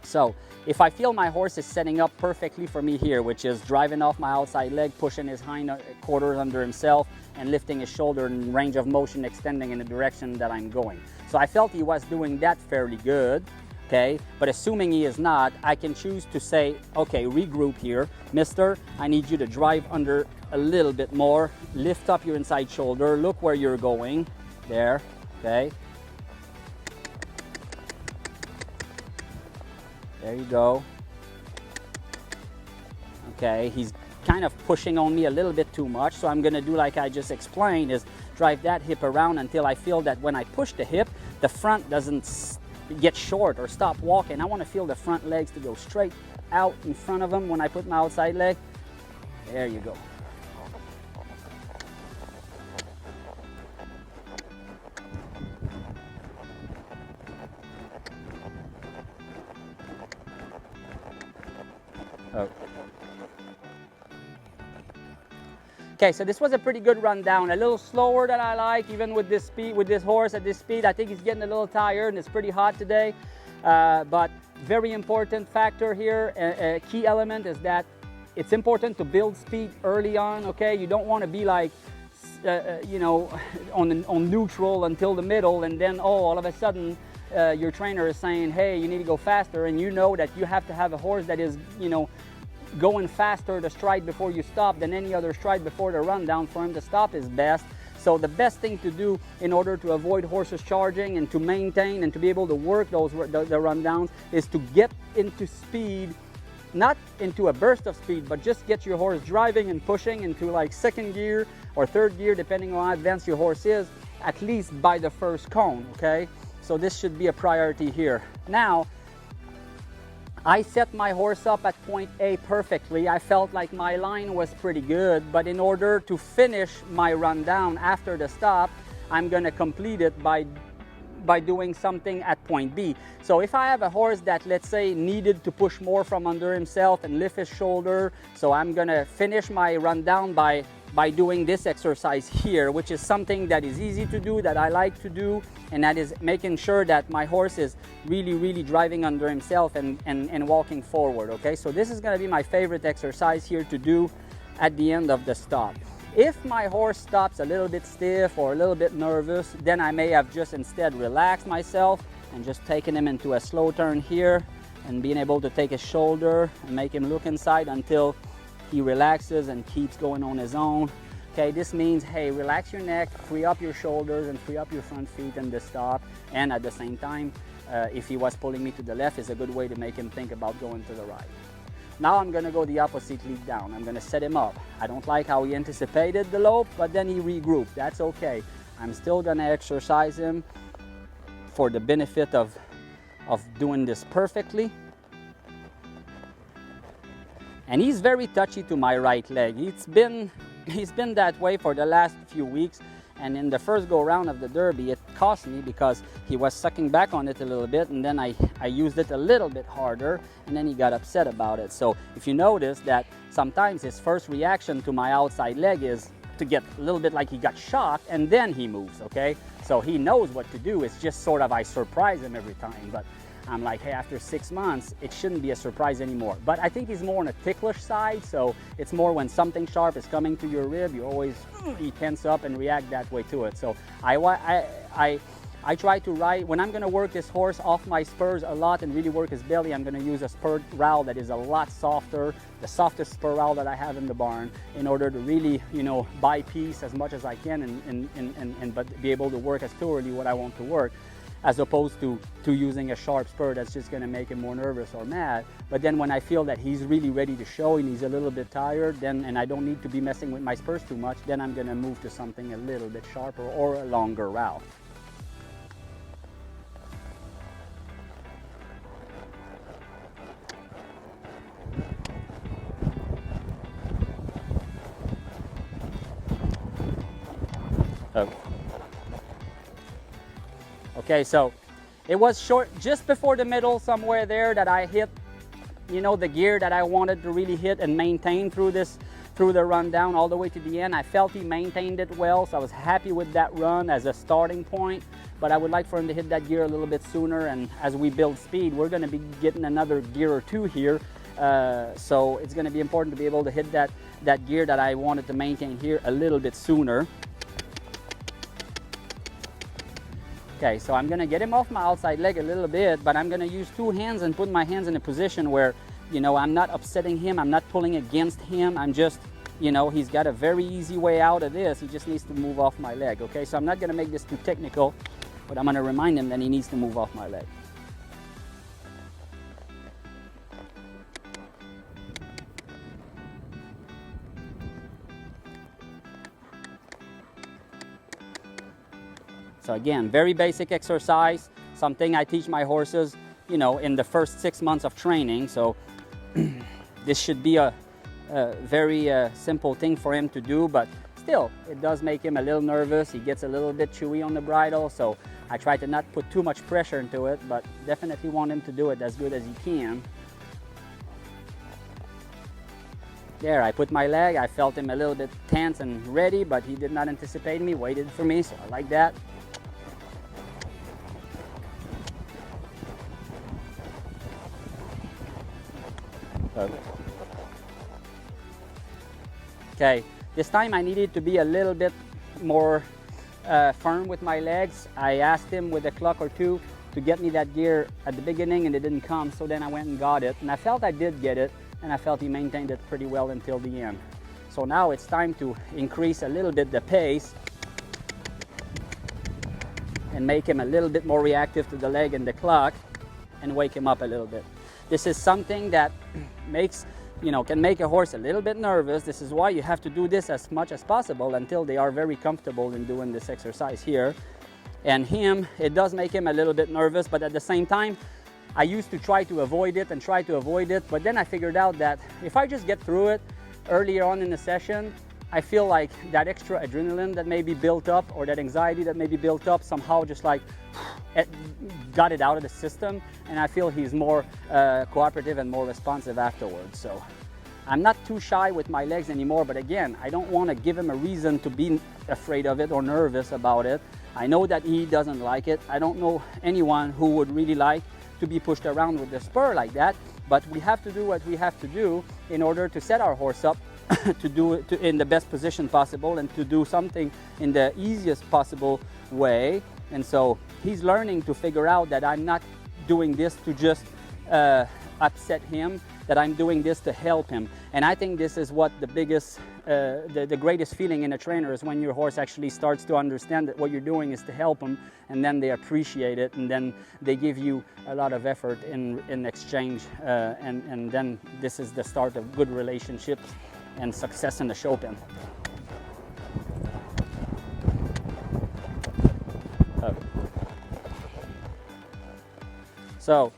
So if I feel my horse is setting up perfectly for me here, which is driving off my outside leg, pushing his hind quarters under himself, and lifting his shoulder in range of motion, extending in the direction that I'm going. So I felt he was doing that fairly good, okay? But assuming he is not, I can choose to say, okay, regroup here. Mister, I need you to drive under a little bit more, lift up your inside shoulder, look where you're going, there, okay? There you go. Okay, he's kind of pushing on me a little bit too much, so I'm gonna do like I just explained, is drive that hip around until I feel that when I push the hip, the front doesn't get short or stop walking. I wanna feel the front legs to go straight out in front of him when I put my outside leg. There you go. Oh. Okay, so this was a pretty good rundown. A little slower than I like, even with this speed, with this horse at this speed. I think he's getting a little tired and it's pretty hot today. But very important factor here, a key element is that it's important to build speed early on, okay? You don't want to be like, you know, on neutral until the middle, and then, oh, all of a sudden, your trainer is saying, hey, you need to go faster, and you know that you have to have a horse that is, you know, going faster to stride before you stop than any other stride before the rundown for him to stop is best. So the best thing to do in order to avoid horses charging and to maintain and to be able to work those the rundowns is to get into speed, not into a burst of speed, but just get your horse driving and pushing into like second gear or third gear, depending on how advanced your horse is, at least by the first cone, okay? So this should be a priority here. Now, I set my horse up at point A perfectly. I felt like my line was pretty good, but in order to finish my rundown after the stop, I'm gonna complete it by doing something at point B. So if I have a horse that, let's say, needed to push more from under himself and lift his shoulder, so I'm gonna finish my rundown by doing this exercise here, which is something that is easy to do, that I like to do, and that is making sure that my horse is really driving under himself and walking forward, okay? So this is gonna be my favorite exercise here to do at the end of the stop. If my horse stops a little bit stiff or a little bit nervous, then I may have just instead relaxed myself and just taken him into a slow turn here and being able to take his shoulder and make him look inside until he relaxes and keeps going on his own. Okay, this means, hey, relax your neck, free up your shoulders and free up your front feet in the stop. And at the same time, if he was pulling me to the left, is a good way to make him think about going to the right. Now I'm gonna go the opposite lead down. I'm gonna set him up. I don't like how he anticipated the lope, but then he regrouped. That's okay. I'm still gonna exercise him for the benefit of doing this perfectly. And he's very touchy to my right leg. He's been that way for the last few weeks. And in the first go round of the Derby, it cost me because he was sucking back on it a little bit, and then I used it a little bit harder, and then he got upset about it. So if you notice that sometimes his first reaction to my outside leg is to get a little bit like he got shocked, and then he moves, okay? So he knows what to do. It's just sort of I surprise him every time. But I'm like, hey, after 6 months, it shouldn't be a surprise anymore. But I think he's more on a ticklish side, so it's more when something sharp is coming to your rib, you tense up and react that way to it. So I try to ride, when I'm gonna work this horse off my spurs a lot and really work his belly, I'm gonna use a spur rowel that is a lot softer, the softest spur rowel that I have in the barn, in order to really, you know, buy peace as much as I can but be able to work as thoroughly what I want to work, as opposed to using a sharp spur that's just gonna make him more nervous or mad. But then when I feel that he's really ready to show and he's a little bit tired, then, and I don't need to be messing with my spurs too much, then I'm gonna move to something a little bit sharper or a longer route. Okay, so it was short, just before the middle somewhere there, that I hit, you know, the gear that I wanted to really hit and maintain through the rundown all the way to the end. I felt he maintained it well, so I was happy with that run as a starting point but I would like for him to hit that gear a little bit sooner, and as we build speed, we're going to be getting another gear or two here, so it's going to be important to be able to hit that gear that I wanted to maintain here a little bit sooner. Okay, so I'm going to get him off my outside leg a little bit, but I'm going to use two hands and put my hands in a position where, you know, I'm not upsetting him, I'm not pulling against him, I'm just, you know, he's got a very easy way out of this. He just needs to move off my leg, okay? So I'm not going to make this too technical, but I'm going to remind him that he needs to move off my leg. So again, very basic exercise, something I teach my horses, you know, in the first 6 months of training. So this should be a very simple thing for him to do, but still, it does make him a little nervous. He gets a little bit chewy on the bridle, so I try to not put too much pressure into it, but definitely want him to do it as good as he can. There, I put my leg, I felt him a little bit tense and ready, but he did not anticipate me, waited for me, so I like that. Okay, this time I needed to be a little bit more firm with my legs. I asked him with a cluck or two to get me that gear at the beginning, and it didn't come, so then I went and got it, and I felt I did get it, and I felt he maintained it pretty well until the end. So now it's time to increase a little bit the pace and make him a little bit more reactive to the leg and the cluck and wake him up a little bit. This is something that makes, you know, can make a horse a little bit nervous. This is why you have to do this as much as possible until they are very comfortable in doing this exercise here. And him, it does make him a little bit nervous, but at the same time, I used to try to avoid it, but then I figured out that if I just get through it earlier on in the session, I feel like that extra adrenaline that may be built up, or that anxiety that may be built up, somehow just like got it out of the system, and I feel he's more cooperative and more responsive afterwards. So I'm not too shy with my legs anymore, but again, I don't want to give him a reason to be afraid of it or nervous about it. I know that he doesn't like it. I don't know anyone who would really like to be pushed around with the spur like that, but we have to do what we have to do in order to set our horse up to do it in the best position possible and to do something in the easiest possible way. And so he's learning to figure out that I'm not doing this to just upset him, that I'm doing this to help him. And I think this is what the biggest, the greatest feeling in a trainer is, when your horse actually starts to understand that what you're doing is to help them, and then they appreciate it, and then they give you a lot of effort in exchange, and then this is the start of good relationships and success in the show pen. So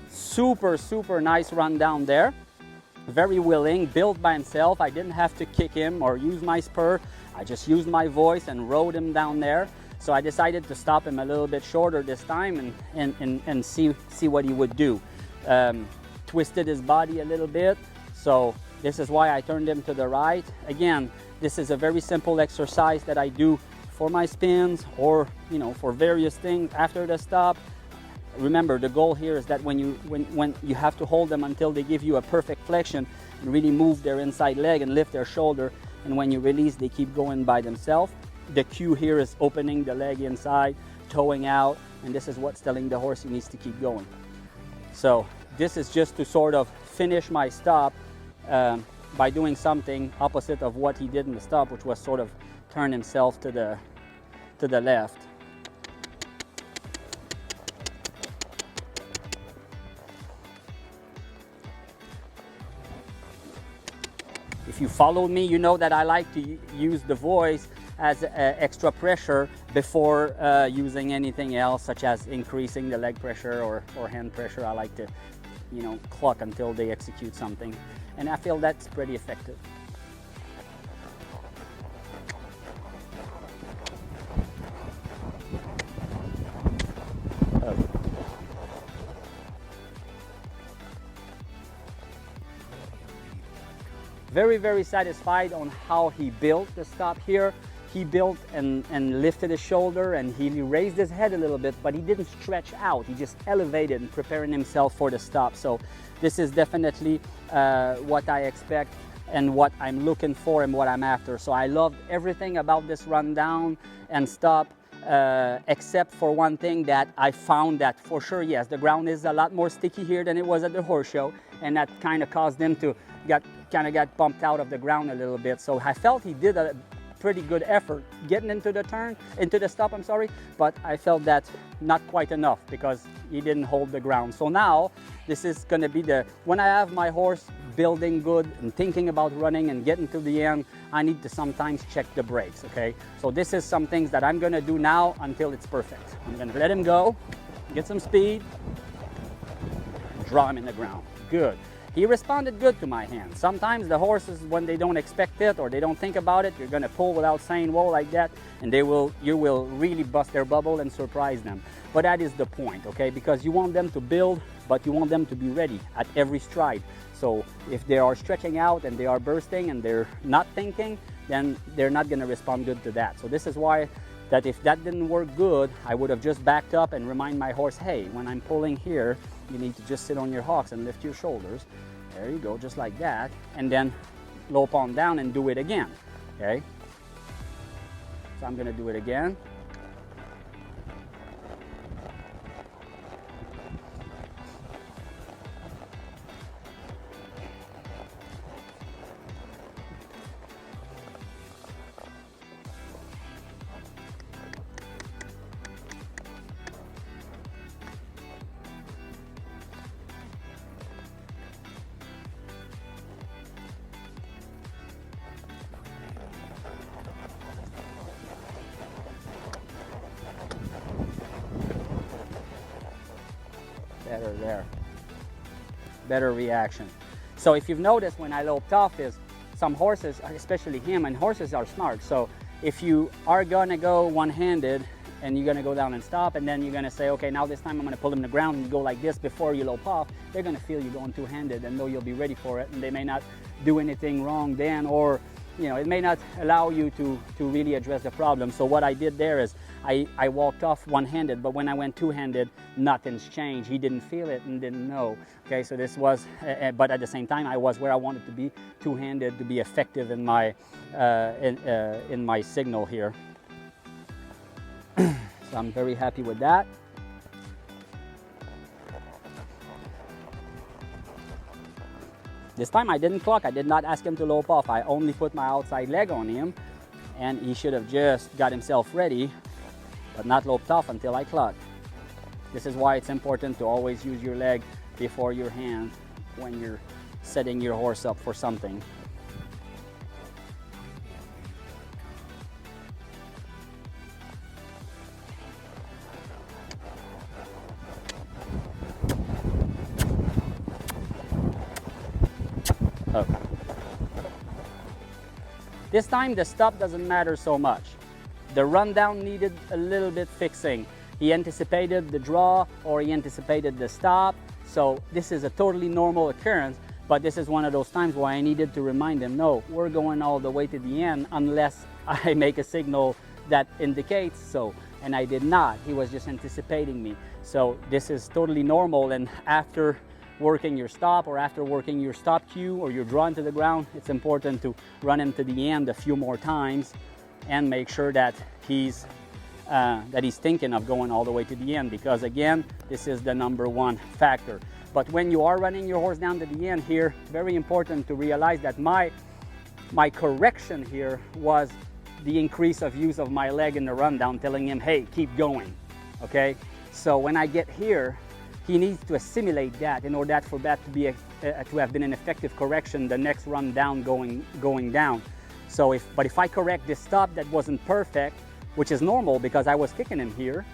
super nice run down there, very willing, built by himself. I didn't have to kick him or use my spur. I just used my voice and rode him down there. So I decided to stop him a little bit shorter this time and see what he would do. Twisted his body a little bit, so this is why I turned him to the right. Again, this is a very simple exercise that I do for my spins, or, you know, for various things after the stop. Remember, the goal here is that when you have to hold them until they give you a perfect flexion and really move their inside leg and lift their shoulder, and when you release, they keep going by themselves. The cue here is opening the leg inside, toeing out, and this is what's telling the horse he needs to keep going. So this is just to sort of finish my stop by doing something opposite of what he did in the stop, which was sort of turn himself to the left. If you followed me, you know that I like to use the voice as extra pressure before using anything else, such as increasing the leg pressure or hand pressure. I like to, you know, cluck until they execute something, and I feel that's pretty effective. Very satisfied on how he built the stop here. he built and lifted his shoulder, and he raised his head a little bit, but he didn't stretch out. He just elevated and preparing himself for the stop. So this is definitely what I expect and what I'm looking for and what I'm after. So I loved everything about this rundown and stop, except for one thing that I found that for sure, yes, the ground is a lot more sticky here than it was at the horse show, and that kind of caused him to get bumped out of the ground a little bit. So I felt he did a pretty good effort getting into the stop, I'm sorry, but I felt that not quite enough because he didn't hold the ground. So now this is going to be when I have my horse building good and thinking about running and getting to the end, I need to sometimes check the brakes, okay? So this is some things that I'm going to do now until it's perfect. I'm going to let him go, get some speed, draw him in the ground. Good. He responded good to my hand. Sometimes the horses, when they don't expect it or they don't think about it, you're going to pull without saying whoa like that, and you will really bust their bubble and surprise them. But that is the point, okay? Because you want them to build, but you want them to be ready at every stride. So if they are stretching out and they are bursting and they're not thinking, then they're not going to respond good to that. So this is why that if that didn't work good, I would have just backed up and remind my horse, hey, when I'm pulling here, you need to just sit on your hocks and lift your shoulders. There you go, just like that. And then lope on down and do it again, okay? So I'm gonna do it again. Better there. Better reaction. So if you've noticed when I loped off is some horses, especially him, and horses are smart. So if you are gonna go one-handed and you're gonna go down and stop, and then you're gonna say, okay, now this time I'm gonna pull him to the ground and you go like this before you lope off, they're gonna feel you going two-handed and know you'll be ready for it, and they may not do anything wrong then, or you know, it may not allow you to really address the problem. So what I did there is I walked off one-handed, but when I went two-handed, nothing's changed. He didn't feel it and didn't know. Okay, so this was, but at the same time, I was where I wanted to be, two-handed, to be effective in my signal here. So I'm very happy with that. This time I didn't cluck. I did not ask him to lope off. I only put my outside leg on him, and he should have just got himself ready, but not loped off until I clucked. This is why it's important to always use your leg before your hand when you're setting your horse up for something. Okay. This time the stop doesn't matter so much. The rundown needed a little bit fixing. He anticipated the draw or he anticipated the stop. So this is a totally normal occurrence, but this is one of those times where I needed to remind him, no, we're going all the way to the end unless I make a signal that indicates so. And I did not. He was just anticipating me. So this is totally normal, and after working your stop or after working your stop cue or your draw into the ground, it's important to run him to the end a few more times and make sure that he's thinking of going all the way to the end, because again, this is the #1 factor. But when you are running your horse down to the end here, very important to realize that my correction here was the increase of use of my leg in the rundown, telling him, hey, keep going, okay? So when I get here, he needs to assimilate that in order for that to be to have been an effective correction the next run down going down. So if I correct this stop that wasn't perfect, which is normal because I was kicking him here,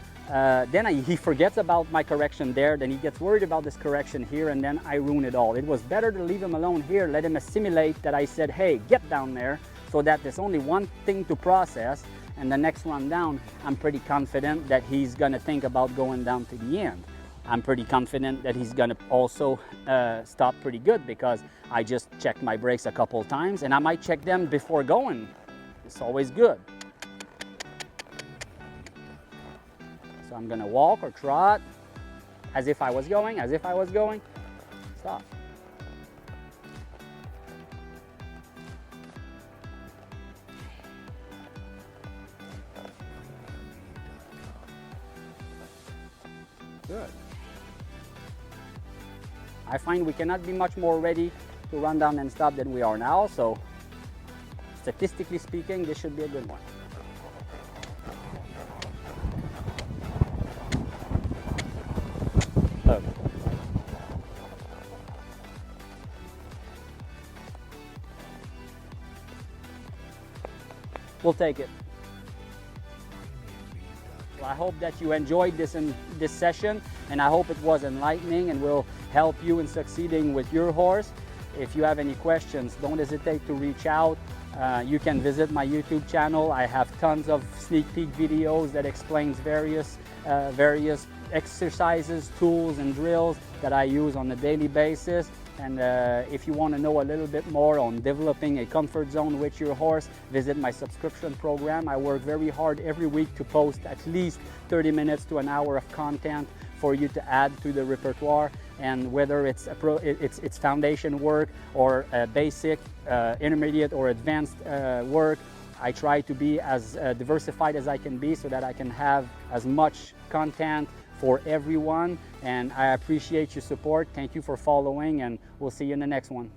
then he forgets about my correction there, then he gets worried about this correction here, and then I ruin it all. It was better to leave him alone here, let him assimilate that I said, hey, get down there, so that there's only one thing to process, and the next run down, I'm pretty confident that he's gonna think about going down to the end. I'm pretty confident that he's gonna also stop pretty good because I just checked my brakes a couple times, and I might check them before going. It's always good. So I'm gonna walk or trot as if I was going, stop. Good. I find we cannot be much more ready to run down and stop than we are now, so statistically speaking, this should be a good one. We'll take it. Well, I hope that you enjoyed this session, and I hope it was enlightening and will help you in succeeding with your horse. If you have any questions, don't hesitate to reach out. You can visit my YouTube channel. I have tons of sneak peek videos that explains various exercises, tools, and drills that I use on a daily basis. And if you want to know a little bit more on developing a comfort zone with your horse, visit my subscription program. I work very hard every week to post at least 30 minutes to an hour of content for you to add to the repertoire. And whether it's foundation work or basic, intermediate, or advanced work, I try to be as diversified as I can be so that I can have as much content for everyone. And I appreciate your support. Thank you for following, and we'll see you in the next one.